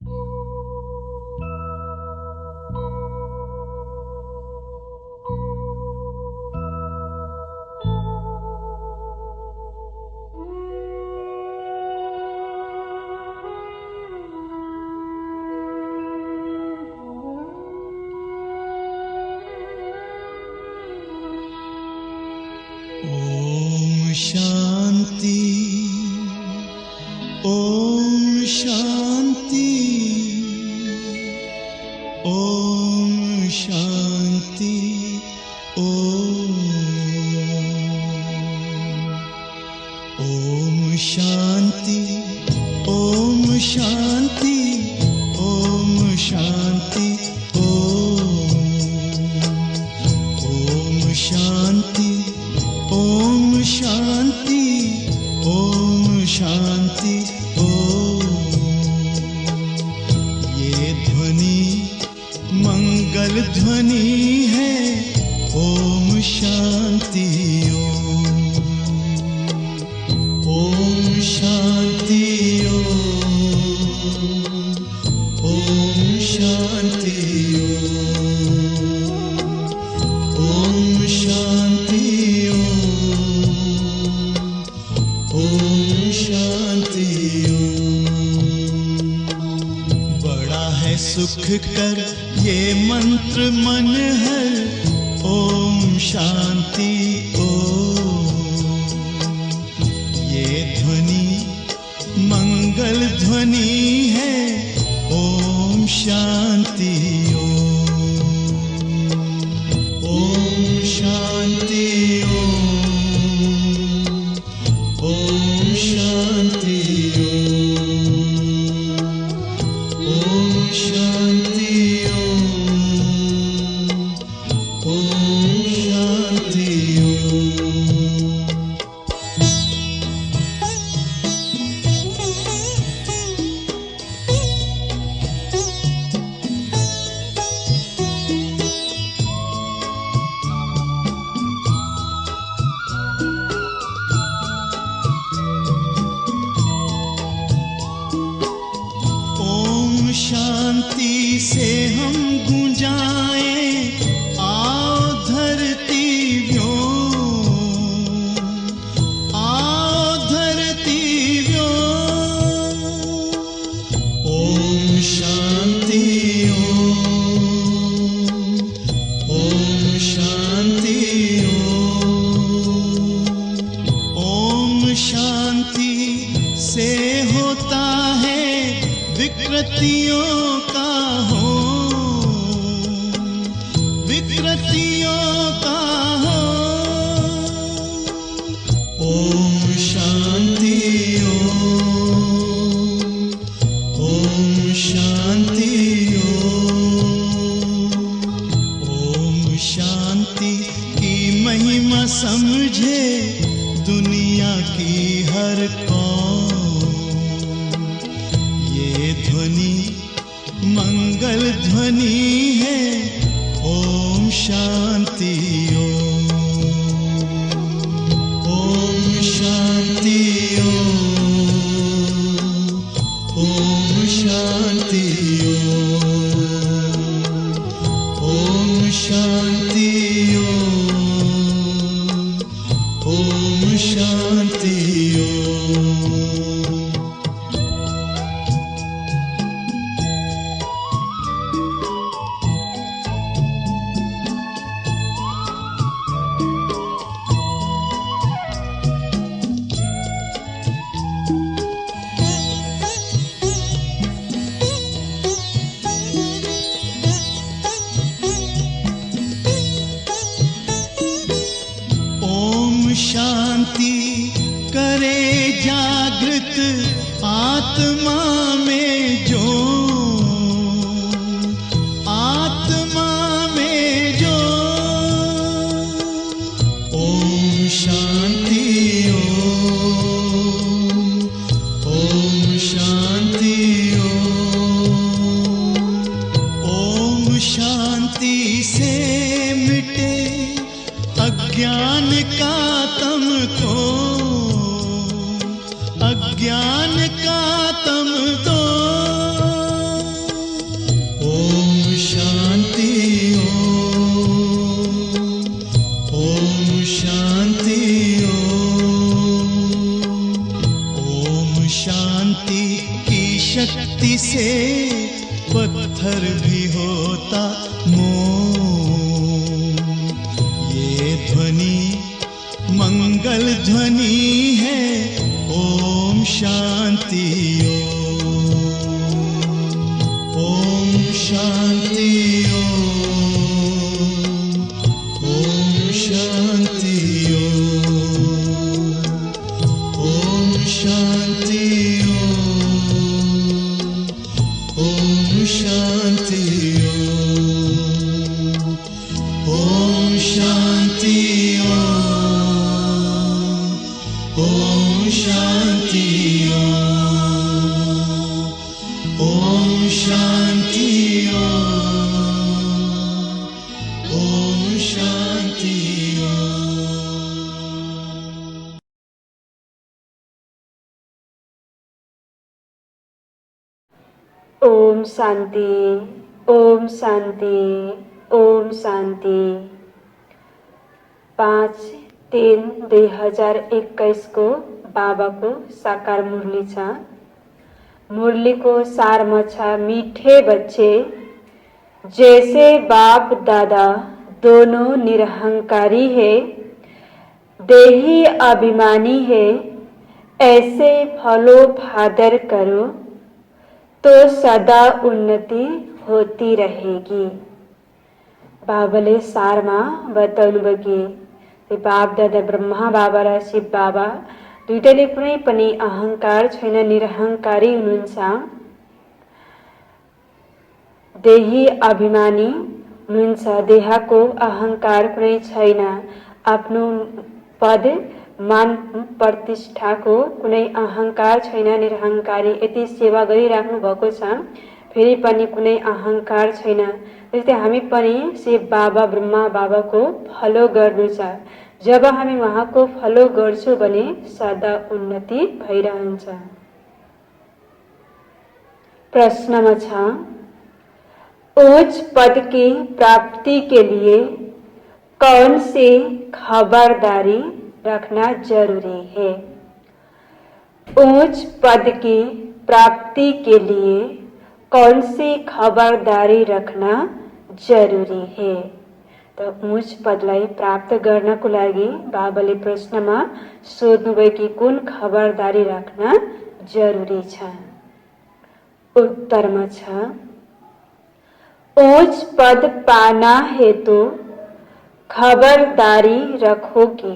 ओम शांति, ओम शांति, ओम शांति, ओम शांति, ओम शांति, ओम शांति, ओम शांति, ओम शांति, ओम शांति, ओम। ये ध्वनि मंगल ध्वनि है, ओम शांति, ओम शांति, ओम शांति, ओम शांति, ओम शांति। बड़ा है सुख कर ये मंत्र मन हर, ओम शांति, ओम। ये ध्वनि मंगल ध्वनि है, ओम शांति, ओम शांति, ओम शांति, ओम शांति, ओम शांति। शांति से हम गुंजाएं, आओ धरती व्योम, आओ धरती व्योम। ओम शांति, ओम शांति, ओम शांति से होता है विकृतियों का हो, विकृतियों का हो। ओम शांति, ओम शांति, ओम शांति की महिमा समझे दुनिया की हर कौम। ये ध्वनि मंगल ध्वनि है, ओम शांति, ओम शांति, ओम शांति, ओम शांति, ओम शांति। शांति करे जागृत आत्मा में जो, आत्मा में जो। ओम शांति, ओम शांति, ओम शांति से मिटे अज्ञान का तम को, अज्ञान का तम की शक्ति से पत्थर भी होता मोम। ये ध्वनि मंगल ध्वनि है, ओम शांति ओम शांति ओम शांति ओम शांति ओम शांति ओम शांति ओम शांति ओम शांति ओम शांति। ओम शांति, ओम शांति, ओम शांति। 5-3-2021 को बाबा को साकार मुरली छ। मुरली को सारमा छ, मीठे बच्चे जैसे बाप दादा दोनों निरहंकारी है, देही अभिमानी है, ऐसे फलो फादर करो तो सदा उन्नति होती रहेगी। बाबाले सारमा बताउनुभयो कि बाप दादा ब्रह्मा बाबा र शिव बाबा दुईटैले कुनै पनि अहंकार छैन, निरहंकारी हुनुहुन्छ। देही अभिमानी हुनुहुन्छ, देहको अहंकार कुनै छैन। आफ्नो पद मान प्रतिष्ठाको कुनै अहंकार छैन, निरहंकारी। यति सेवा गरिराख्नु भएको छ, फेरि पनि कुनै अहंकार छैन। त्यस्तै हामी पनि शिव बाबा ब्रह्मा बाबाको फलो गर्नु छ। जब हामी उहाँको फलो गर्छौं भने सदा उन्नति भइरहन्छ। प्रश्नमा छ, उच्च पद की प्राप्ति के लिए कौन सी खबरदारी रखना जरूरी है? उच्च पद की प्राप्ति के लिए कौन सी खबरदारी रखना जरूरी है? तो उच्च पदलाई प्राप्त गर्नको लागि बाबाले प्रश्नमा सोध्नुभयो कि कुन खबरदारी राख्न जरूरी छ। उत्तरमा छ, उच्च पद पाना है तो खबरदारी रखो कि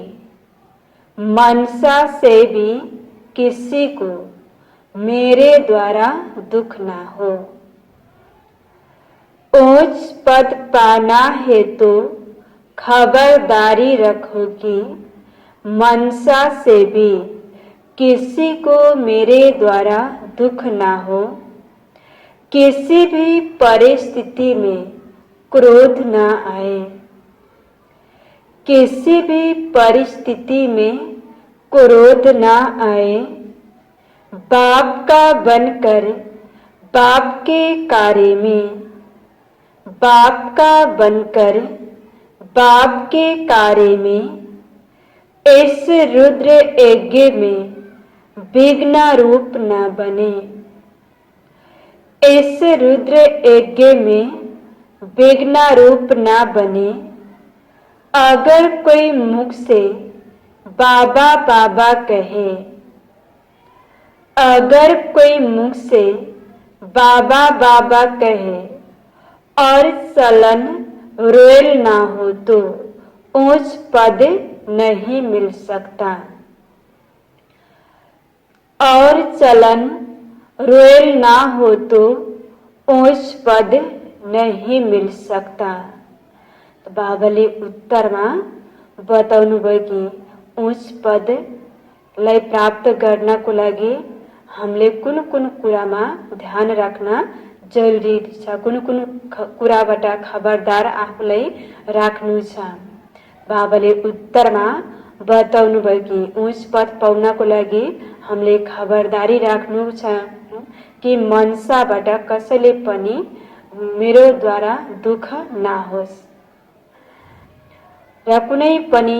मनसा से भी किसी को मेरे द्वारा दुख ना हो। उच्च पद पाना है तो खबरदारी रखो कि मनसा से भी किसी को मेरे द्वारा दुख ना हो। किसी भी परिस्थिति में क्रोध ना आए, किसी भी परिस्थिति में क्रोध ना आए। बाप का बनकर बाप के कार्य में, बाप का बनकर बाप के कार्य में, इस रुद्र यज्ञ में विघ्न रूप न बने। इस रुद्र यज्ञ में विघ्न रूप न बने। अगर कोई मुख से बाबा बाबा कहे, अगर कोई मुख से बाबा बाबा कहे और चलन रोयल ना हो तो उच्च पद नहीं मिल सकता। और चलन रोयल ना हो तो उच्च पद नहीं मिल सकता। तो बाबाले उत्तरमा बताउनुभयो कि उच्च पदलाई प्राप्त गर्नको लागि हामीले कुन कुन कुरामा ध्यान राख्न जरुरी छ, कुन कुन कुराबाट खबरदार आफूलाई राख्नु छ। बाबाले उत्तरमा बताउनुभयो कि उच्च पद पाउनको लागि हामीले खबरदारी राख्नु छ कि मनसाबाट कसैले पनि मेरो द्वारा दुख नहोस्। र कुनै पनि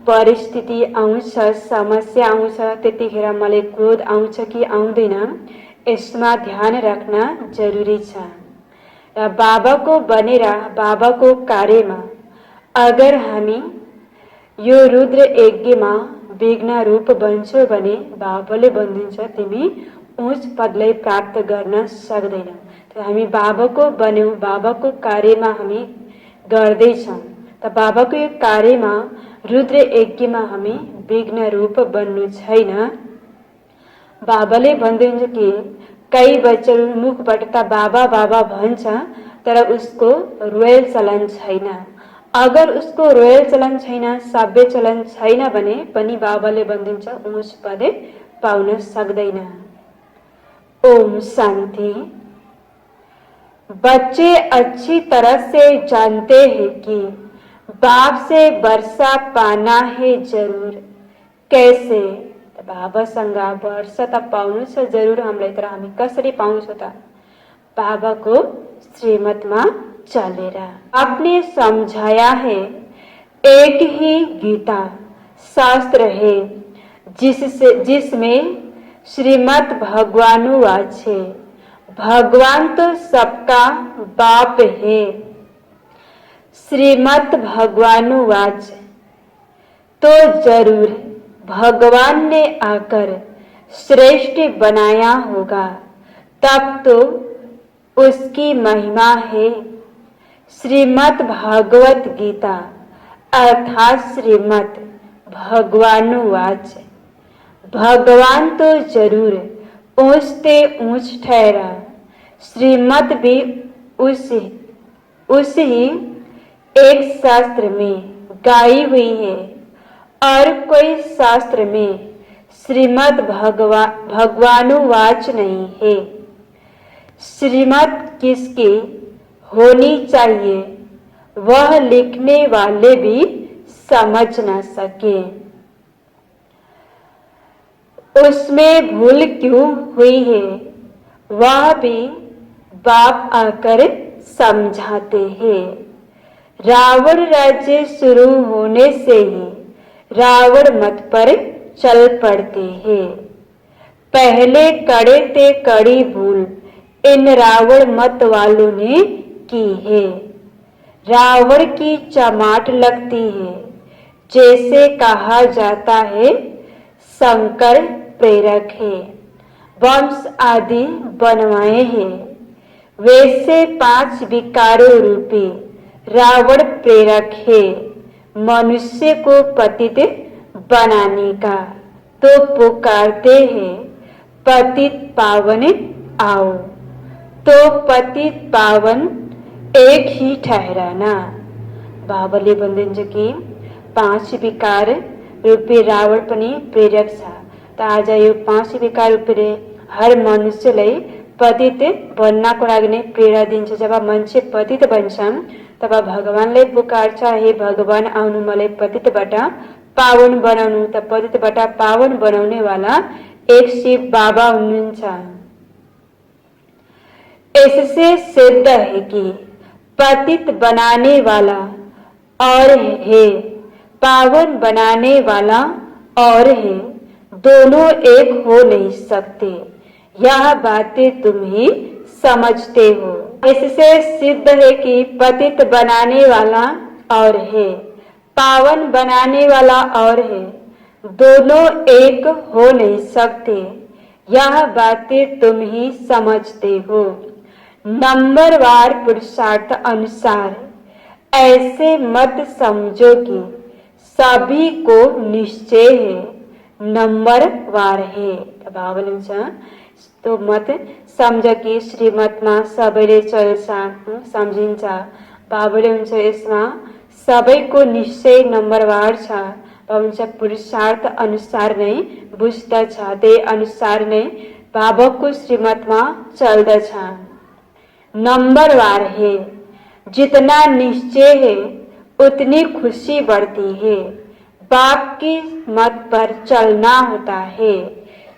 परिस्थिति आउँछ, समस्या आउँछ, त्यतिखेर मलाई क्रोध आउँछ कि आउँदैन, यसमा ध्यान राख्न जरुरी छ। र बाबाको बनेर बाबाको कार्यमा अगर हामी यो रुद्र यज्ञमा विघ्न रूप बन्छौ भने बाबाले भनिदिन्छ तिमी उच्च पदलाई प्राप्त गर्न सक्दैनौ। हामी बाबाको बन्यौं, बाबाको कार्यमा हामी गर्दैछौँ। त बाबाको यो कार्यमा रुद्र यज्ञमा हामी विघ्न रूप बन्नु छैन। बाबाले भन्नुहुन्छ कि कई बच्चाहरू मुखबाट त बाबा बाबा भन्छ तर उसको रोयल चलन छैन। अगर उसको रोयल चलन छैन, सभ्य चलन छैन भने पनि बाबाले भनिदिन्छ उच्च पद पाउन सक्दैन। ओम शांति। बच्चे अच्छी तरह से जानते हैं कि बाप से वर्षा पाना है जरूर। कैसे? बाबासँग वर्षा त पाउनु छ जरुर हामीलाई, तर हामी कसरी पाउँछौँ त? बाबाको श्रीमतमा चलेर। आपने समझाया है एक ही गीता शास्त्र है जिसमें श्रीमद् भगवानुवाच है। भगवान तो सबका बाप है। श्रीमद् भगवानुवाच तो जरूर भगवान ने आकर श्रेष्ठ बनाया होगा, तब तो उसकी महिमा है। श्रीमद् भागवत गीता अर्थात श्रीमद् भगवानुवाच। भगवान तो जरूर ऊंच से ऊंच ठहरा। श्रीमद् भी उस ही एक शास्त्र में गाई हुई है और कोई शास्त्र में श्रीमद् भगवानुवाच नहीं है। श्रीमद् किसकी होनी चाहिए वह लिखने वाले भी समझ न सके। उसमें भूल क्यों हुई है वह भी बाप आकर समझाते हैं। रावण राज्य शुरू होने से ही रावण मत पर चल पड़ते हैं। पहले कड़े ते कड़ी भूल इन रावण मत वालों ने की है। रावण की चमाट लगती है। जैसे कहा जाता है शंकर प्रेरक है, वंश आदि बनवाए हैं, वैसे 5 विकारों रूपी रावण प्रेरक है मनुष्य को पतित बनाने का। तो पुकारते हैं पतित पावन आओ। तो पतित पावन एक ही ठहराना। बाबाले भन्नुहुन्छ कि 5 विकार रूपी रावण पनि प्रेरक छ। त आज यो 5 विकार रूपी हर मनुष्यलाई पतित बन्नको लागि नै प्रेरणा दिन्छ। जब मान्छे पतित बन्छन् तब भगवानलाई पुकार्छ, हे भगवान आउनु मलाई पतितबाट पावन बनाउनु। त पतितबाट पावन बनाउने वाला एक शिव बाबा हुनुहुन्छ। इससे सिद्ध है कि पतित बनाने वाला और है, पावन बनाने वाला और है, दोनों एक हो नहीं सकते। यह बातें तुम ही समझते हो। इससे सिद्ध है कि पतित बनाने वाला और है, पावन बनाने वाला और है, दोनों एक हो नहीं सकते। यह बातें तुम ही समझते हो। नंबरवार पुरुषार्थ अनुसार ऐसे मत समझो कि सभी को निश्चय है, नंबरवार है। बाबाले तो मत सम्झ कि श्रीमतमा सबैले चल्छ, सम्झिन्छ। बाबाले हुन्छ यसमा सबैको निश्चय नम्बरवार छ। हुन्छ पुरुषार्थ अनुसार नै बुझ्दछ, त्यही अनुसार नै बाबाको श्रीमतमा चल्दछ। नंबरवार है। जितना निश्चय है उतनी खुशी बढ़ती है। बाप की मत पर चलना होता है।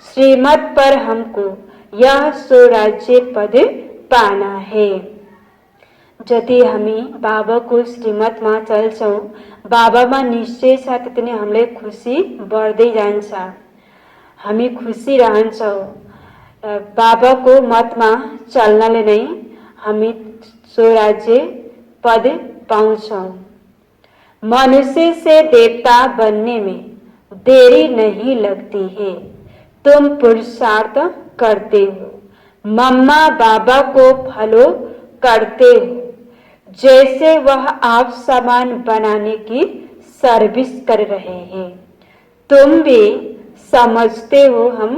श्रीमत पर हमको यह स्वराज्य पद पाना है। जति हामी बाबाको श्रीमतमा चल्छौं, बाबामा निश्चय छ, त्यति नै हामीलाई खुसी बढ्दै जान्छ। हामी खुसी रहन्छौं बाबाको मतमा चल्नले नै हामी स्वराज्य पद पाउँछौं। मनुष्य से देवता बनने में देरी नहीं लगती है। तुम पुरुषार्थ करते हो, मम्मा बाबा को फॉलो करते हो, जैसे वह आप सामान बनाने की सर्विस कर रहे हैं। तुम भी समझते हो हम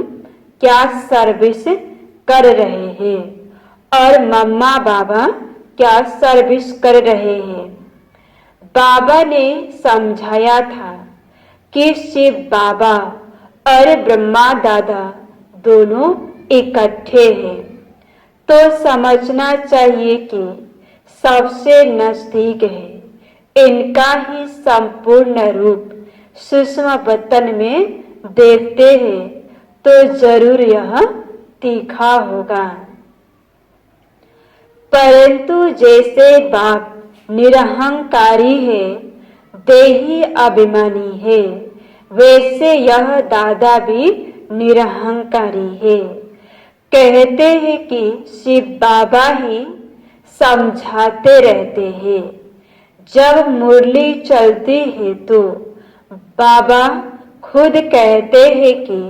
क्या सर्विस कर रहे हैं और मम्मा बाबा क्या सर्विस कर रहे हैं। बाबा ने समझाया था कि शिव बाबा और ब्रह्मा दादा दोनों इकट्ठे हैं, तो समझना चाहिए कि सबसे नजदीक है। इनका ही संपूर्ण रूप सूक्ष्म वतन में देखते हैं तो जरूर यह तीखा होगा। परंतु जैसे बाप निरहंकारी है, देही अभिमानी है, वैसे यह दादा भी निरहंकारी है। कहते हैं कि शिव बाबा ही समझाते रहते हैं। जब मुरली चलती है तो बाबा खुद कहते हैं कि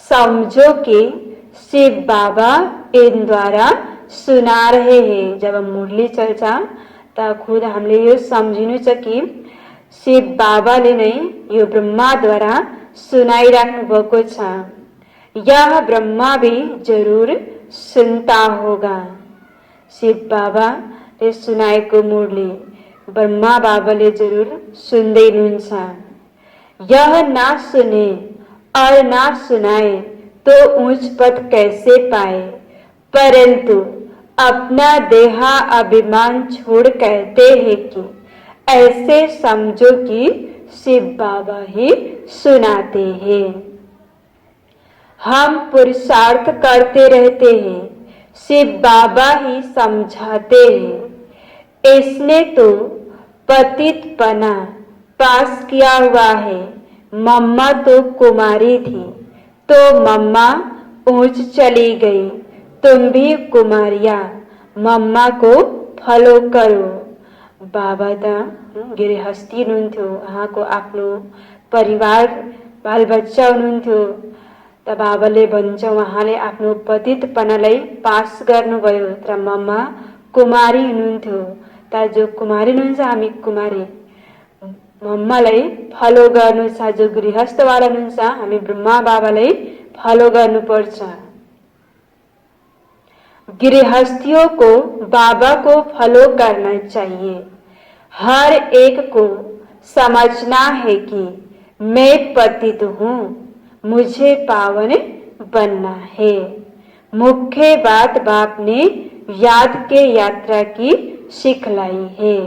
समझो कि शिव बाबा इन द्वारा सुना रहे हैं। जब मुरली चल्छ त खुद हामीले यो सम्झिनु छ कि शिव बाबाले नै यो ब्रह्माद्वारा सुनाइराख्नु भएको छ। यह ब्रह्मा भी जरूर सुनता होगा। शिव बाबाले सुनाएको मुरली ब्रह्मा बाबाले जरूर सुन्दै हुनुहुन्छ। यह ना सुने और ना सुनाए तो ऊंच पद कैसे पाए, परंतु अपना देहा अभिमान छोड़ कहते हैं कि ऐसे समझो कि शिव बाबा ही सुनाते हैं। हम पुरुषार्थ करते रहते हैं, शिव बाबा ही समझाते हैं। इसने तो पतितपना पास किया हुआ है। मम्मा तो कुमारी थी तो मम्मा ऊंच चली गई। तुम भी कुमारिया मम्मा को फॉलो करो। बाबा त गृहस्थी हुनुहुन्थ्यो, उहाँको आफ्नो परिवार बालबच्चा हुनुहुन्थ्यो। त बाबाले भन्छ उहाँले आफ्नो पतितपनालाई पास गर्नुभयो, तर मम्मा कुमारी हुनुहुन्थ्यो। त जो कुमारी हुनुहुन्छ हामी कुमारी मम्मालाई फलो गर्नु छ। जो गृहस्थवाला हुनुहुन्छ हामी ब्रह्मा बाबालाई फलो गर्नुपर्छ। गृहस्थियों को बाबा को फॉलो करना चाहिए। हर एक को समझना है कि मैं पतित हूँ, मुझे पावन बनना है। मुख्य बात बाप ने याद के यात्रा की सिखलाई है।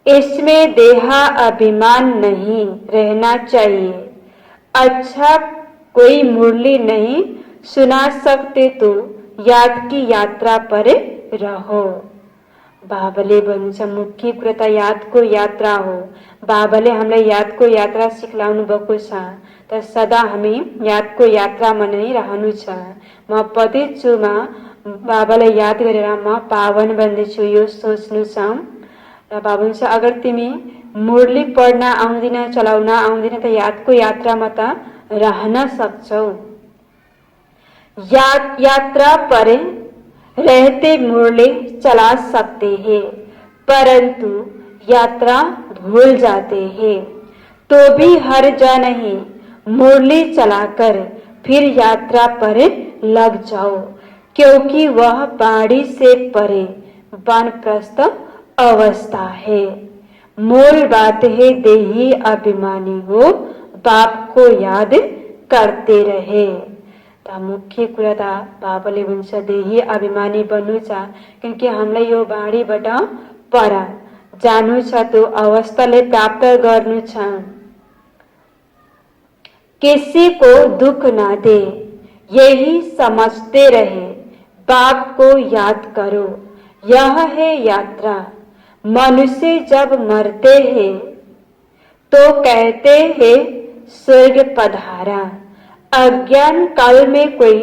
इसमें देहा अभिमान नहीं रहना चाहिए। अच्छा कोई मुरली नहीं सुना सकते तो याद की यात्रा पर रहो। बाबाले भन्छ मुख्य कुरा त यादको यात्रा हो। बाबाले हामीलाई यादको यात्रा सिक्लाउनु भएको छ, त सदा हामी यादको यात्रामा नै रहनु छ। म पतित छु, म बाबालाई याद गरेर म पावन बन्दैछु यो सोच्नु छ। र बाबा भन्छ अगर तिमी मुरली पढ्न आउँदिन, चलाउन आउँदिन त यादको यात्रामा त रहन सक्छौ। यात्रा पर रहते मुरली चला सकते हैं, परंतु यात्रा भूल जाते हैं। तो भी हर्ज नहीं, मुरली चलाकर फिर यात्रा पर लग जाओ, क्योंकि वह बाड़ी से परे वानप्रस्थ अवस्था है। मूल बात है देही अभिमानी हो, बाप को याद करते रहे। मुख्य कुरा त बाबाले भन्छ देही अभिमानी बन्नु छ, किनकि हामीलाई यो बाढीबाट पर जानु छ, त्यो अवस्थाले प्राप्त गर्नु छ। किसी को दुख ना दे यही समझते रहे, बाप को याद करो, यह है यात्रा। मनुष्य जब मरते हैं तो कहते हैं स्वर्ग पधारा। अज्ञान काल में कोई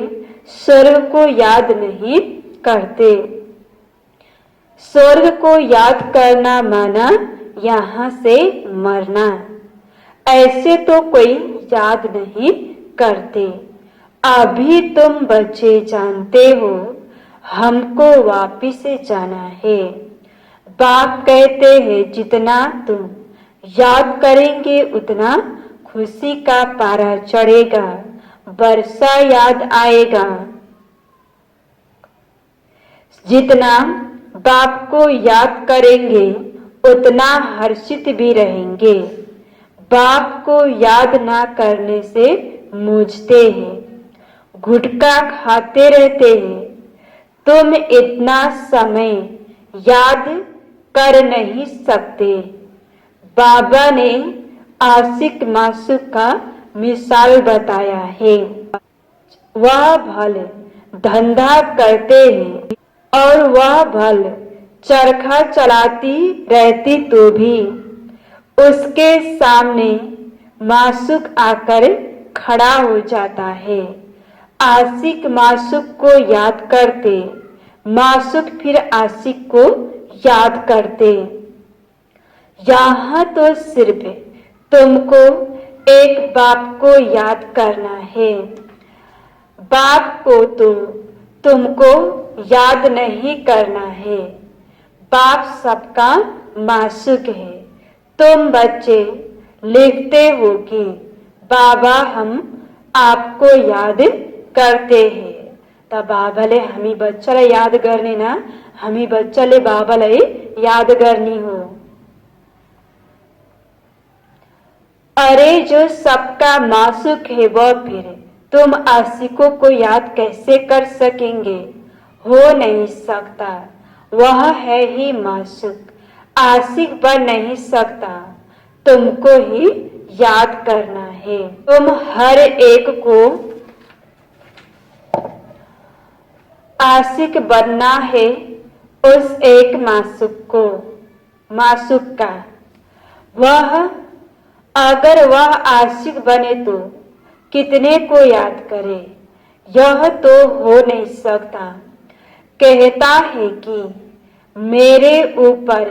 स्वर्ग को याद नहीं करते। स्वर्ग को याद करना माना यहाँ से मरना, ऐसे तो कोई याद नहीं करते। अभी तुम बच्चे जानते हो हमको वापिस जाना है। बाप कहते हैं जितना तुम याद करेंगे उतना खुशी का पारा चढ़ेगा, वर्षा याद आएगा। जितना बाप को याद करेंगे उतना हर्षित भी रहेंगे। बाप को याद ना करने से मूझते हैं, गुटखा खाते रहते हैं। तुम इतना समय याद कर नहीं सकते। बाबा ने आशिक मासूक का मिसाल बताया है। वह भले धंधा करते हैं और वह भले चरखा चलाती रहती तो भी उसके सामने मासूक आकर खड़ा हो जाता है। आशिक मासूक को याद करते, मासूक फिर आशिक को याद करते। यहाँ तो सिर्फ तुमको एक बाप को याद करना है। बाप को तो तुमको याद नहीं करना है। बाप सबका मासूक है। तुम बच्चे लिखते हो कि बाबा हम आपको याद करते हैं। तब बाबाले हमी बच्चाला याद करने ना, हमी बच्चाले बाबाला याद करनी हो। अरे जो सबका मासूक है वह फिर तुम आशिकों को याद कैसे कर सकेंगे? हो नहीं सकता। वह है ही मासूक, आशिक बन नहीं सकता। तुमको ही याद करना है। तुम हर एक को आशिक बनना है उस एक मासूक का। वह अगर वह आशिक बने तो कितने को याद करे? यह तो हो नहीं सकता। कहता है कि मेरे ऊपर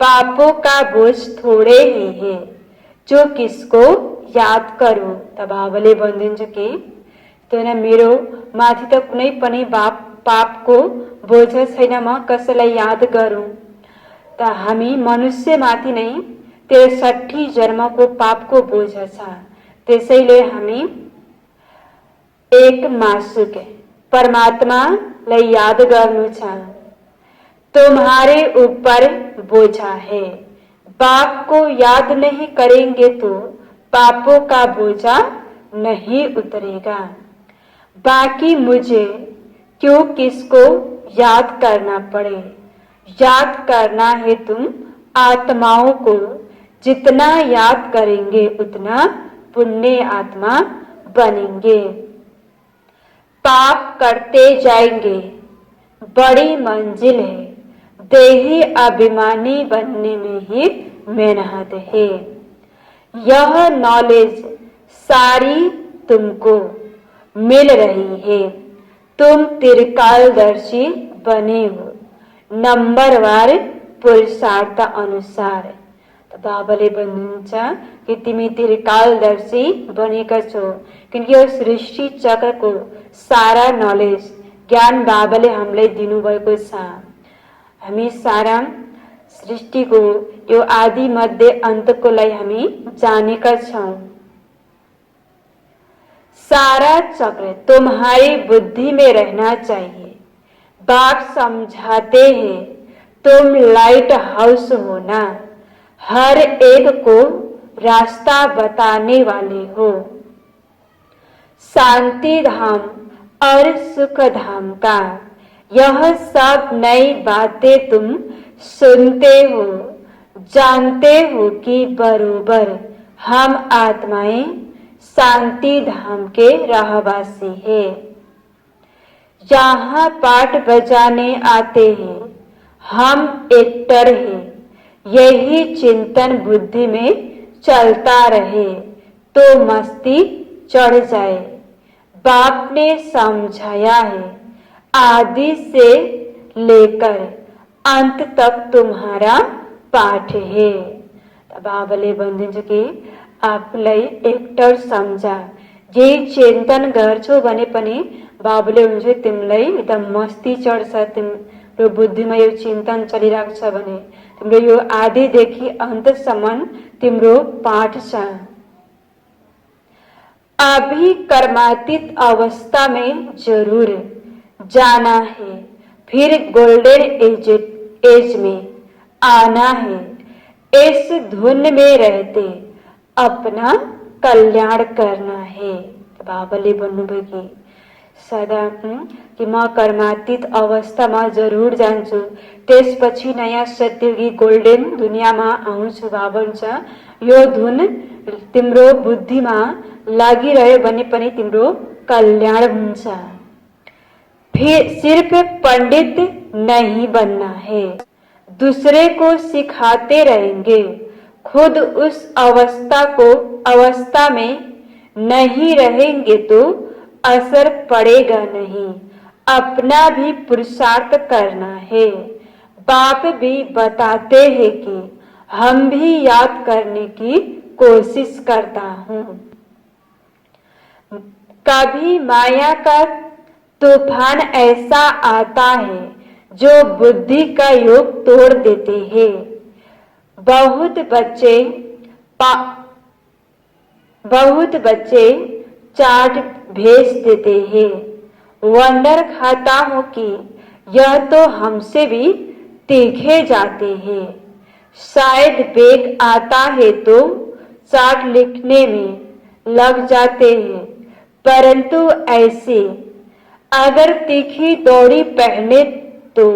पापों का बोझ थोड़े ही है, जो किसको याद करूं। तब आवले बंधुंजो के तो ना मेरो माथि त कुनै पनि पापको बोझ छैन, म कसैलाई याद गरौँ? त हामी मनुष्य माथि नै 63 जन्मको पापको बोझ छ। त्यसैले हामी एक मासूक परमात्मालाई याद गर्नु छ। तुम्हारे ऊपर बोझा है। बाप को याद नहीं करेंगे तो पापों का बोझा नहीं उतरेगा। बाकी मुझे क्यों किसको याद करना पड़े? याद करना है तुम आत्माओं को। जितना याद करेंगे उतना पुण्य आत्मा बनेंगे। पाप करते जाएंगे, बड़ी मंजिल है। देही अभिमानी बनने में ही मेहनत है। यह नॉलेज सारी तुमको मिल रही है। तुम त्रिकालदर्शी बने हो नंबरवार पुरुषार्थ अनुसार। तो बाबाले भन्नुहुन्छ कि तिमी त्रिकालदर्शी बनेका छौ, किनकि यो सृष्टि चक्रको सारा नॉलेज ज्ञान बाबाले हामीलाई दिनुभएको छ। हामी सारा सृष्टिको यो आदि मध्य अन्तको लागि हामी जानेका छौं। सारा चक्र तुम्हारी बुद्धि में रहना चाहिए। बाप समझाते हैं तुम लाइट हाउस हो ना, हर एक को रास्ता बताने वाले हो। शांति धाम और सुख धाम का यह सब नई बातें तुम सुनते हो, जानते हो कि बरोबर हम आत्माएं शांति धाम के रहवासी हैं। यहाँ पाठ बजाने आते हैं, हम एक्टर हैं। यही चिंतन बुद्धि में चलता रहे तो मस्ती चढ़ जाए। बाप ने समझाया है। आदि से लेकर अंत तक तुम्हारा पाठ है। बाबाले भनिदिन्छ कि आफूलाई एक्टर सम्झा। यही चिन्तन गर्छौ भने पनि बाबुले हुन्छ तिमीलाई एकदम मस्ती चढ्छ। तिम्रो बुद्धिमा यो चिन्तन चलिरहेको छ भने तिम्रो यो आदिदेखि अन्तसम्म तिम्रो पाठ छ। अभी कर्मातीत अवस्था में जरूर जाना है, फिर गोल्डन एज में आना है। इस धुन में रहते अपना कल्याण करना है। बाबाले भन्नुभयो कि सदा कि म कर्मातीत अवस्थामा जरुर जान्छु, त्यसपछि नयाँ सत्ययुगी गोल्डन दुनियाँमा आउँछु। बाबा भन्छ यो धुन तिम्रो बुद्धिमा लागिरह्यो भने पनि तिम्रो कल्याण हुन्छ। फिर सिर्फ पंडित नहीं बनना है, दूसरे को सिखाते रहेंगे। खुद उस अवस्था में नहीं रहेंगे तो असर पड़ेगा नहीं। अपना भी पुरुषार्थ करना है। बाप भी बताते हैं कि हम भी याद करने की कोशिश करता हूँ। कभी माया का तूफान ऐसा आता है जो बुद्धि का योग तोड़ देते हैं। बहुत बच्चे चाट भेज देते हैं। वंडर खाता हूँ कि यह तो हमसे भी तीखे जाते हैं। शायद बेग आता है तो चाट लिखने में लग जाते हैं, परंतु ऐसे अगर तीखी दौड़ी पहने तो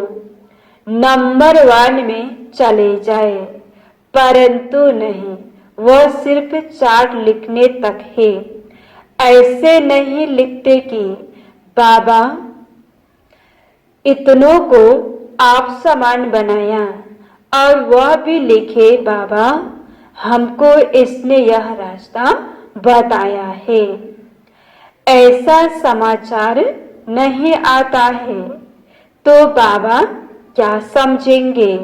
नंबर 1 में चले जाए, परंतु नहीं, वह सिर्फ चार्ट लिखने तक है। ऐसे नहीं लिखते कि बाबा इतनों को आप समान बनाया, और वह भी लिखे बाबा हमको इसने यह रास्ता बताया है। ऐसा समाचार नहीं आता है तो बाबा क्या समझेंगे।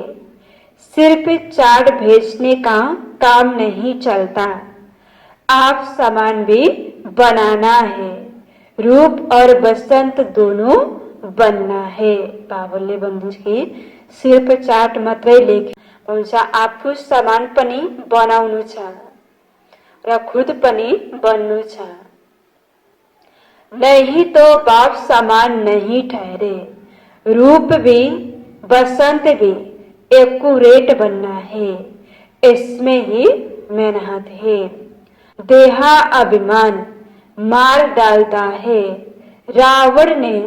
सिर्फ चार्ट भेजने का काम नहीं चलता, आप सामान भी बनाना है। रूप और बसंत दोनों बनना है। बाबुले भन्नुहुन्छ कि सिर्फ चार्ट मात्रै लेख हुन्छ, आफू सामान पनि बनाउनु छ र खुद पनि बन्नु छ। नहीं तो बाप समान नहीं ठहरे। रूप भी बसंत भी एक्यूरेट बनना है, इसमें ही मेहनत है। देहा अभिमान मार डालता है। रावण ने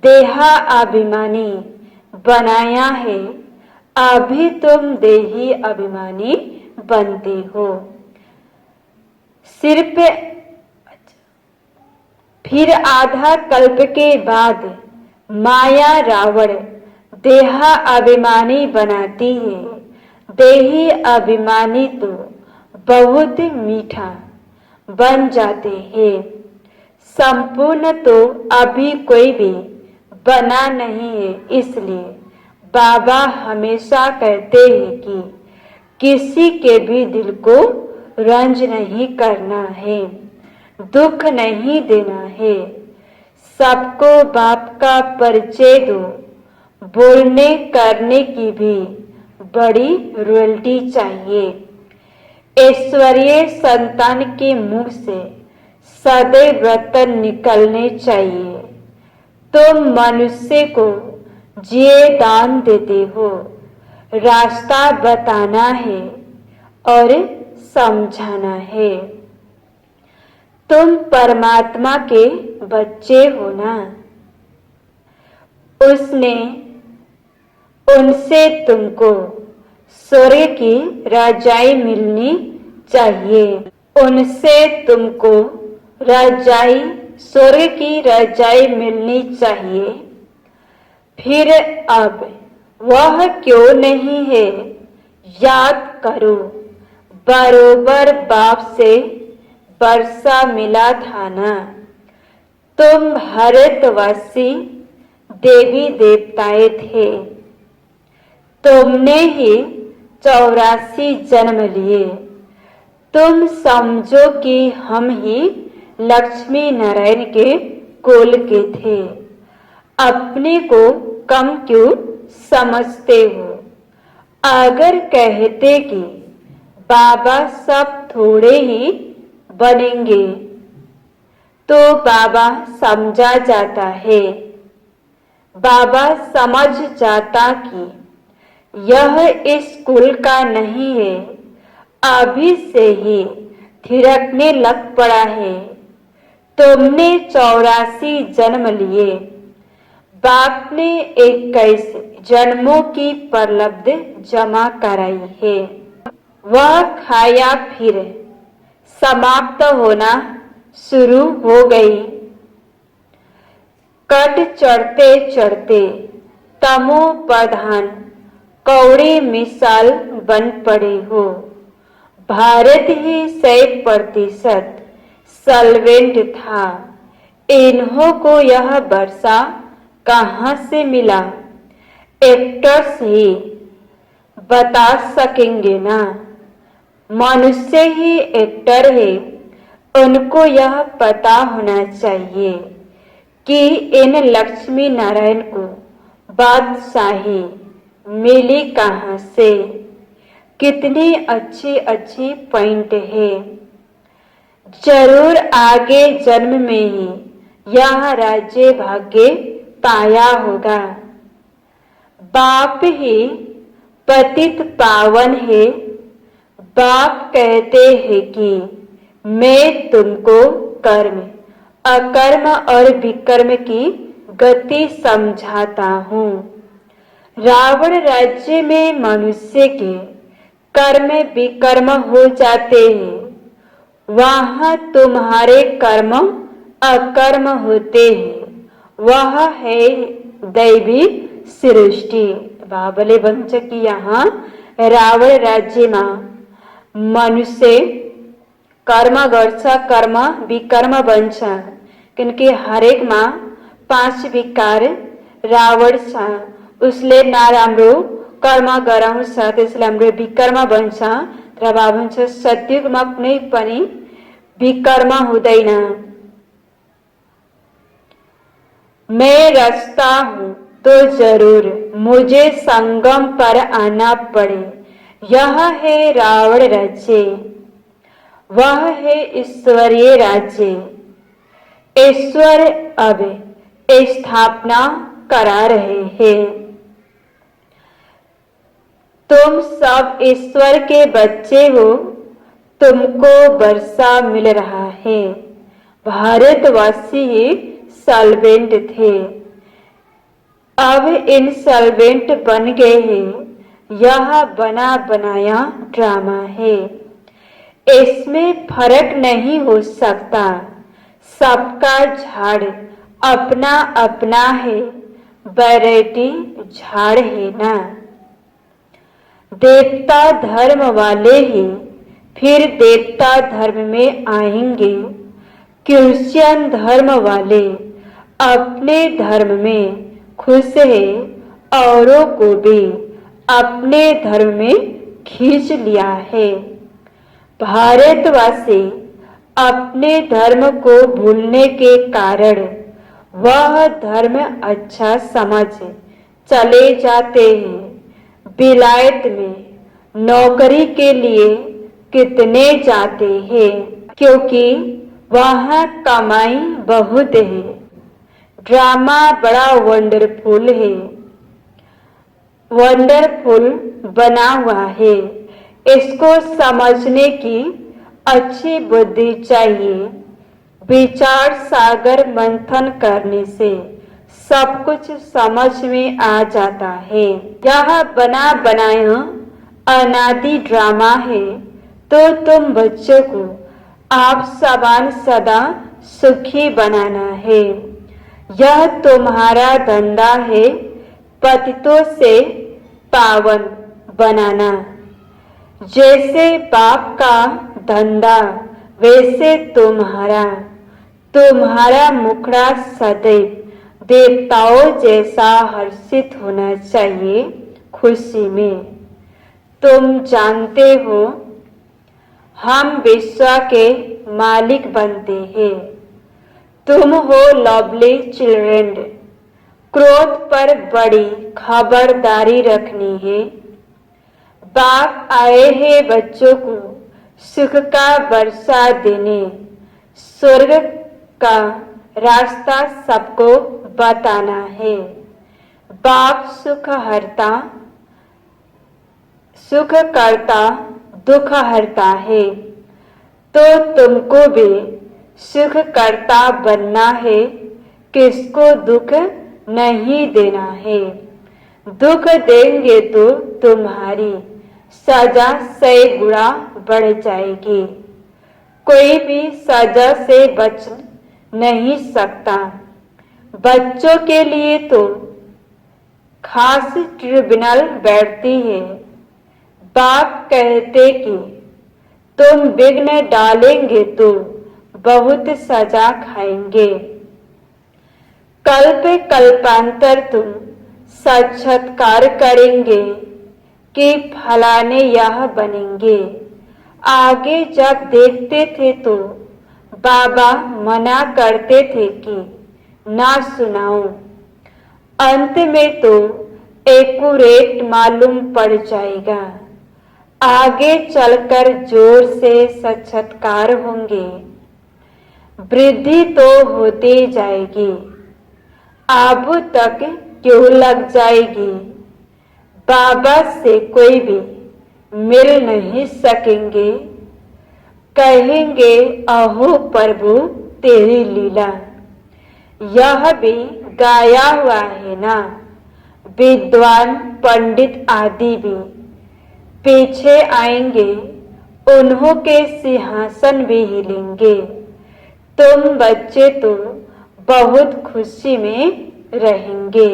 देहा अभिमानी बनाया है, अभी तुम देही अभिमानी बनते हो। सिर्फ फिर आधा कल्प के बाद माया रावण देहा अभिमानी बनाती है। देही अभिमानी तो बहुत मीठा बन जाते हैं। संपूर्ण तो अभी कोई भी बना नहीं है। इसलिए बाबा हमेशा कहते हैं कि किसी के भी दिल को रंज नहीं करना है, दुख नहीं देना है। सबको बाप का परिचय दो। बोलने करने की भी बड़ी रॉयल्टी चाहिए। ऐश्वर्य संतान के मुख से सदैव रतन निकलने चाहिए। तुम मनुष्य को जिए दान देते हो, रास्ता बताना है और समझाना है। तुम परमात्मा के बच्चे हो ना, उनसे तुमको स्वर्ग की रजाई मिलनी चाहिए। उनसे तुमको स्वर्ग की रजाई मिलनी चाहिए। फिर अब वह क्यों नहीं है, याद करो। बरोबर बाप से वर्षा मिला था ना, तुम भारतवासी देवी देवताएं थे, तुमने ही 84 जन्म लिए। तुम समझो कि हम ही लक्ष्मी नारायण के कुल के थे। अपने को कम क्यों समझते हो? अगर कहते कि बाबा सब थोड़े ही बनेंगे तो बाबा समझा जाता है। बाबा समझ जाता कि यह इस कुल का नहीं है, अभी से ही थिरकने लग पड़ा है। तुमने 84 जन्म लिए, बाप ने 21 जन्मों की प्रलब्ध जमा कराई है। वह खाया फिर समाप्त होना शुरू हो गई। कट चढ़ते चढ़ते तमो प्रधान कौड़ी मिसाल बन पड़े हो। भारत ही 100% सॉल्वेंट था। इन्हों को यह वर्षा कहाँ से मिला? एक्टर्स ही बता सकेंगे ना। मनुष्य ही एक्टर है, उनको यह पता होना चाहिए कि इन लक्ष्मी नारायण को बादशाही मिली कहाँ से। कितनी अच्छी अच्छी पॉइंट है। जरूर आगे जन्म में ही यह राज्य भाग्य पाया होगा। बाप ही पतित पावन है। बाप कहते हैं कि मैं तुमको कर्म, अकर्म और विकर्म की गति समझाता हूँ। रावण राज्य में मनुष्य के कर्म विकर्म हो जाते हैं, वहाँ तुम्हारे कर्म अकर्म होते हैं। वह है दैवी सृष्टि। बाबले वंश की यहाँ रावण राज्य में मनुष्य कर्म गर्छ, कर्म विकर्म बन्छ। क्योंकि हरेक में 5 विकार रावण छ, उसले नराम्रो कर्म गराउँछ, त्यसले हाम्रो विकर्म बन्छ। र बाबा भन्छ सत्युगमा कुनै पनि विकर्म हुँदैन। मैं रास्ता हूँ तो जरूर मुझे संगम पर आना पड़े। यह है रावण राज्य, वह है ईश्वरीय राज्य। ईश्वर अब स्थापना करा रहे हैं। तुम सब ईश्वर के बच्चे हो, तुमको वर्षा मिल रहा है। भारतवासी ही सॉल्वेंट थे, अब इनसॉल्वेंट बन गए हैं। यह बना बनाया ड्रामा है, इसमें फर्क नहीं हो सकता। सबका झाड़ अपना अपना है, वैरायटी झाड़ है ना। देवता धर्म वाले ही फिर देवता धर्म में आएंगे। क्रिश्चियन धर्म वाले अपने धर्म में खुश है, औरों को भी अपने धर्म में खींच लिया है। भारतवासी अपने धर्म को भूलने के कारण वह धर्म अच्छा समझ चले जाते हैं। विलायत में नौकरी के लिए कितने जाते हैं, क्योंकि वहाँ कमाई बहुत है। ड्रामा बड़ा वंडरफुल है, वंडरफुल बना हुआ है। इसको समझने की अच्छी बुद्धि चाहिए। विचार सागर मंथन करने से सब कुछ समझ में आ जाता है। यह बना बनाया अनादि ड्रामा है, तो तुम बच्चों को आप सबान सदा सुखी बनाना है। यह तुम्हारा धंधा है, पतितों से पावन बनाना। जैसे बाप का धंधा वैसे तुम्हारा। तुम्हारा मुखड़ा सदैव देवताओं जैसा हर्षित होना चाहिए, खुशी में। तुम जानते हो हम विश्व के मालिक बनते हैं। तुम हो लवली चिल्ड्रन। क्रोध पर बड़ी खबरदारी रखनी है। बाप आए हैं बच्चों को सुख का वर्षा देने। स्वर्ग का रास्ता सबको बताना है। बाप सुख करता दुख हरता है, तो तुमको भी सुख करता बनना है। किसको दुख नहीं देना है। दुख देंगे तो तुम्हारी सजा 100 गुना बढ़ जाएगी। कोई भी सजा से बच नहीं सकता। बच्चों के लिए तो खास ट्रिब्यूनल बैठती है। बाप कहते कि तुम विघ्न डालेंगे तो बहुत सजा खाएंगे। कल्प कल्पांतर तुम साक्षात्कार करेंगे कि फलाने यह बनेंगे। आगे जब देखते थे तो बाबा मना करते थे कि ना सुनाओ। अंत में तो एक्यूरेट मालूम पड़ जाएगा। आगे चलकर जोर से साक्षात्कार होंगे। वृद्धि तो होती जाएगी। अब तक क्यों लग जाएगी। बाबा से कोई भी मिल नहीं सकेंगे। कहेंगे अहो प्रभु तेरी लीला। यह भी गाया हुआ है ना। विद्वान पंडित आदि भी पीछे आएंगे। उन्हों के सिंहासन भी हिलेंगे। तुम बच्चे तो बहुत खुशी में रहेंगे।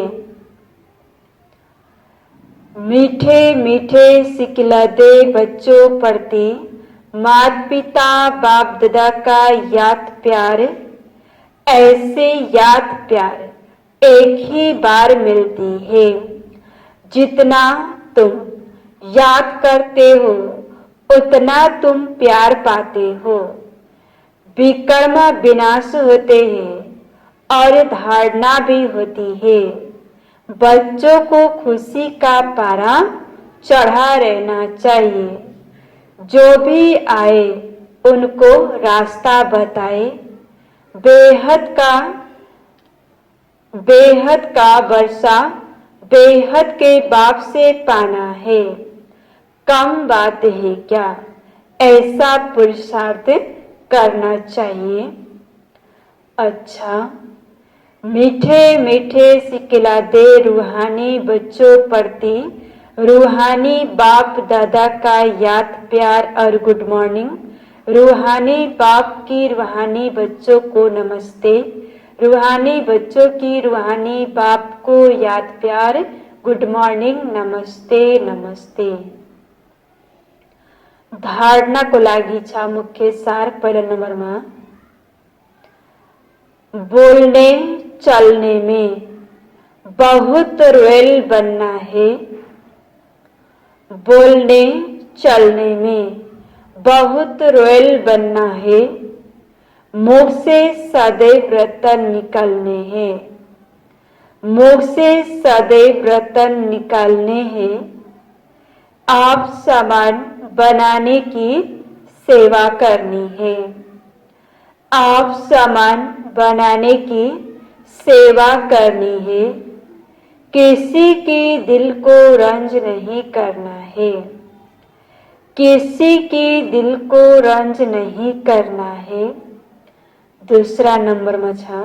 मीठे मीठे सिखलाते बच्चों प्रति माता पिता बाप दादा का याद प्यार। ऐसे याद प्यार एक ही बार मिलती है। जितना तुम याद करते हो उतना तुम प्यार पाते हो। विकर्म विनाश होते हैं और धारणा भी होती है। बच्चों को खुशी का पारा चढ़ा रहना चाहिए। जो भी आए उनको रास्ता बताए। बेहद का वर्षा बेहद के बाप से पाना है। कम बात है क्या। ऐसा पुरुषार्थ करना चाहिए। अच्छा, मीठे मीठे सिखलाते रूहानी बच्चों प्रति रूहानी बाप दादा का याद प्यार और गुड मॉर्निंग। रूहानी बाप की रूहानी बच्चों को नमस्ते। रूहानी बच्चों की रूहानी बाप को याद प्यार गुड मॉर्निंग, नमस्ते नमस्ते। धारणा को लागी छा मुख्य सार पहला नंबर में बोलने चलने में बहुत रॉयल बनना है। बोलने चलने में बहुत रॉयल बनना है। मुख से सदैव रतन निकलने हैं। मुख से सदैव रतन निकालने हैं। आप सामान बनाने की सेवा करनी है। आप सामान बनाने की सेवा करनी है। किसी की दिल को रंज नहीं करना है। किसी की दिल को रंज नहीं करना है। दूसरा नंबर में छा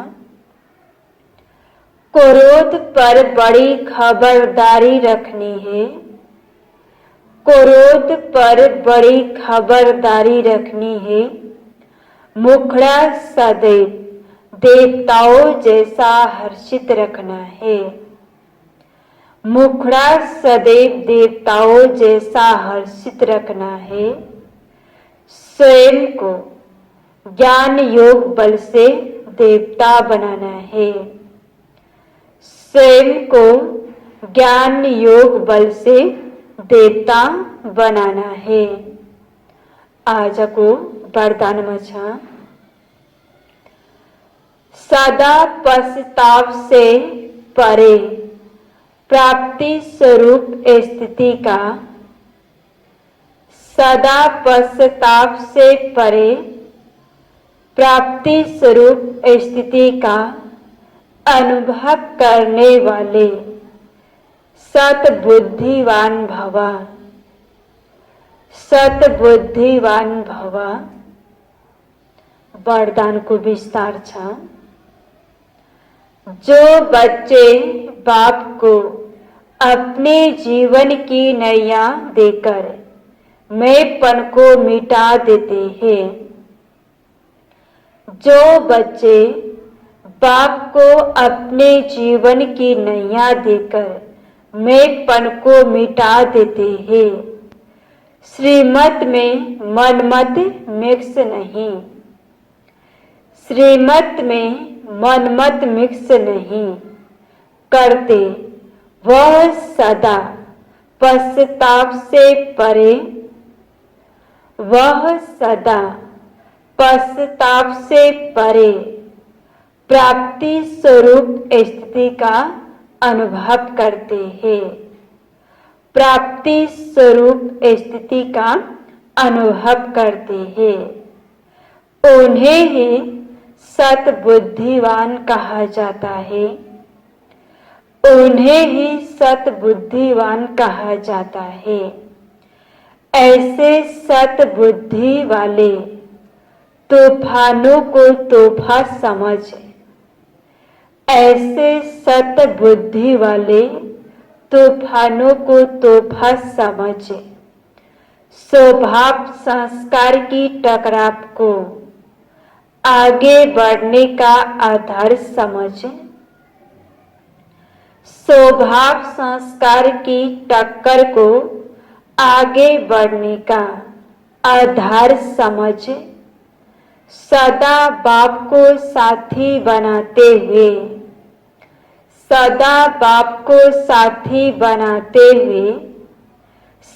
क्रोध पर बड़ी खबरदारी रखनी है। क्रोध पर बड़ी खबरदारी रखनी है। मुखड़ा सदैव देवताओं जैसा हर्षित रखना है। मुखड़ा सदैव देवताओं जैसा हर्षित रखना है। स्वयं को ज्ञान योग बल से देवता बनाना है। स्वयं को ज्ञान योग बल से देवता बनाना है। आजको वरदानमा छ, सदा पश्चाताप से परे प्राप्ति स्वरूप स्थिति का, सदा पश्चाताप से परे प्राप्ति स्वरूप स्थिति का अनुभव करने वाले सतबुद्धिवान भव, सतबुद्धिवान भव। वरदान को विस्तार छ, जो बच्चे बाप को अपने जीवन की नैया देकर मैंपन को मिटा देते हैं, जो बच्चे बाप को अपने जीवन की नैया देकर मैंपन को मिटा देते हैं, श्रीमत में मनमत मिक्स नहीं, श्रीमत में मनमत मिक्स नहीं करते, वह सदा पश्चाताप से परे, वह सदा पश्चाताप से परे प्राप्ति स्वरूप स्थिति का अनुभव करते हैं, प्राप्ति स्वरूप स्थिति का अनुभव करते हैं। उन्हें ही सतबुद्धिवान कहा जाता है, उन्हें ही सतबुद्धिवान कहा जाता है। ऐसे सतबुद्धि वाले तूफानों को तोहफा समझ, ऐसे सतबुद्धि वाले तूफानों को तोहफा समझ, स्वभाव संस्कार की टकराव को आगे बढ़ने का आधार समझ, स्वभाव संस्कार की टक्कर को आगे बढ़ने का आधार समझ, सदा बाप को साथी बनाते हुए, सदा बाप को साथी बनाते हुए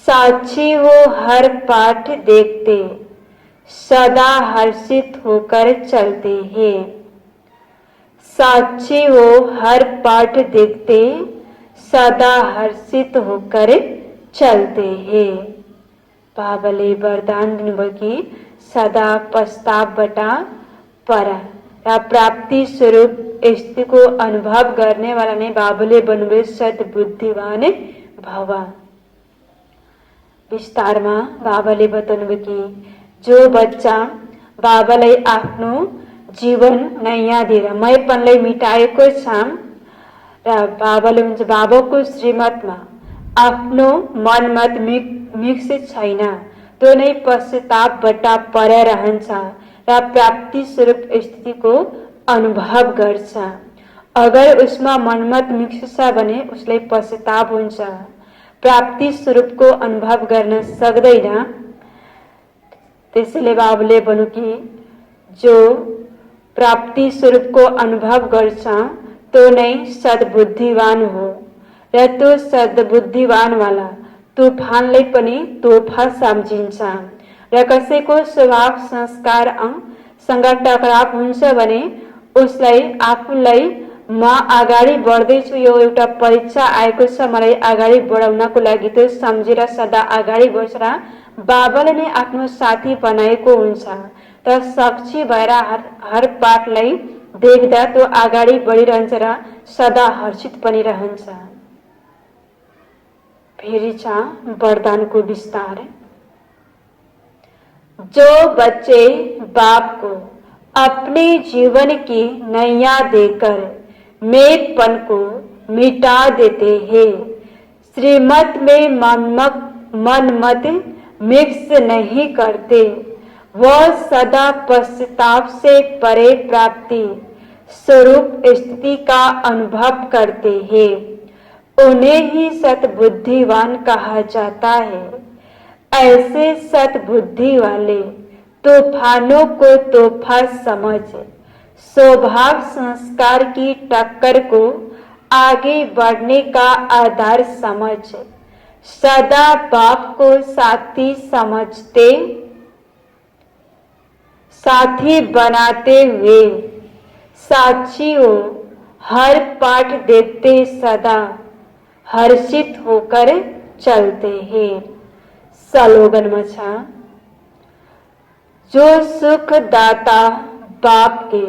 साक्षी वो हर पाठ देखते, सदा हर्षित होकर चलते हैं, साक्षी वो हर पाठ देखते, सदा हर्षित होकर चलते हैं। बाबले वरदान दिनुभयो सदा पश्चाताप बटा पर प्राप्ति स्वरूप स्थिति को अनुभव करने वाला ने बाबले बन्नुभयो सद्बुद्धिवान भव। विस्तारमा बाबाले बताउनुभयो कि जो बच्चा बाबालाई आफ्नो जीवन नैया दिएर मैपनलाई मिटाएको छ र बाबाले भन्छ बाबाको श्रीमतमा आफ्नो मनमत मिक्स छैन, त्यो नै पश्चातापबाट पर रहन्छ र प्राप्ति स्वरूप स्थितिको अनुभव गर्छ। अगर उसमा मनमत मिक्स छ भने उसलाई पश्चाताप हुन्छ, प्राप्ति स्वरूपको अनुभव गर्न सक्दैन। त्यसैले बाबुले भन्नु कि जो प्राप्ति स्वरूपको अनुभव गर्छ त्यो नै सद्बुद्धिवान हो र त्यो सद्बुद्धिवान वाला तूफानलाई पनि तोहफा सम्झिन्छ र कसैको स्वभाव संस्कार सँग टकराव हुन्छ भने उसलाई आफूलाई म अगाडि बढ्दैछु, यो एउटा परीक्षा आएको छ, मलाई अगाडि बढाउनको लागि त्यो सम्झेर सदा अगाडि बढ्छ र बाबाले नै आफ्नो साथी बनाएको हुन्छ। त साक्षी भएर हर पाठलाई देख्दा त्यो अगाडि बढिरहन्छ र सदा हर्षित पनि रहन्छ। फेरि छ वरदानको विस्तार। जो बच्चे बाप को अपने जीवन की नैया देकर मेपन को मिटा देते हैं, श्रीमत में मनमत मिक्स नहीं करते, वह सदा पश्चाताप से परे प्राप्ति स्वरूप स्थिति का अनुभव करते हैं, उन्हें ही सतबुद्धिवान कहा जाता है। ऐसे सतबुद्धि वाले तूफानों को तोहफा समझ, स्वभाव संस्कार की टक्कर को आगे बढ़ने का आधार समझ सदा बाप को साथी समझते, साथी बनाते हुए साक्षियों हर पाठ देते सदा हर्षित होकर चलते हैं। स्लोगन मछा, जो सुख दाता बाप के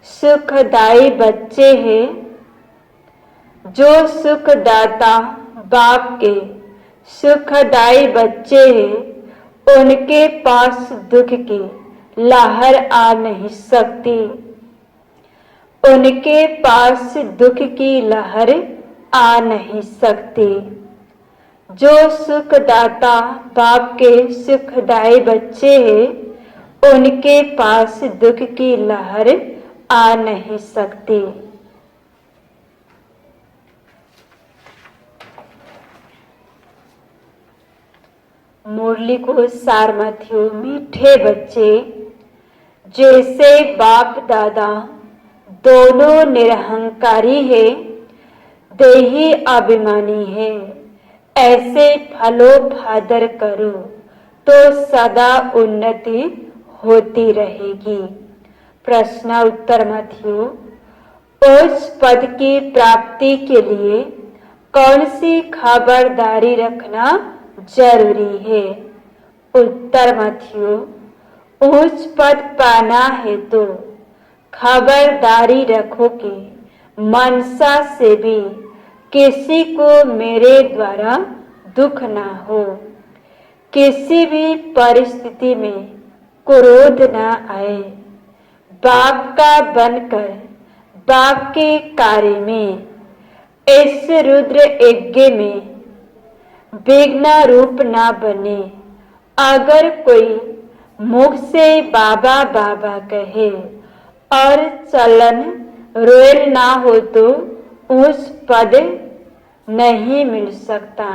सुखदाई बच्चे हैं, जो सुख दाता बाप के सुखदाई बच्चे हैं, उनके पास दुख की लहर आ नहीं सकती, उनके पास दुख की लहर आ नहीं सकती। जो सुखदाता बाप के सुखदाई बच्चे हैं, उनके पास दुख की लहर आ नहीं सकती। मुरली को सारमथियों मीठे बच्चे, जैसे बाप दादा दोनों निरहंकारी है, देही अभिमानी है, ऐसे फलो भादर करो तो सदा उन्नति होती रहेगी। प्रश्न उत्तर मथियों, उस पद की प्राप्ति के लिए कौन सी खबरदारी रखना जरूरी है? उत्तर मथियों, उच्च पद पाना है तो खबरदारी रखो कि मनसा से भी किसी को मेरे द्वारा दुख ना हो, किसी भी परिस्थिति में क्रोध ना आए, बाप का बनकर बाप के कार्य में, इस रुद्र यज्ञ में विघ्न रूप ना बने। अगर कोई मुख से बाबा बाबा कहे और चलन रोयल ना हो तो उस पद नहीं मिल सकता।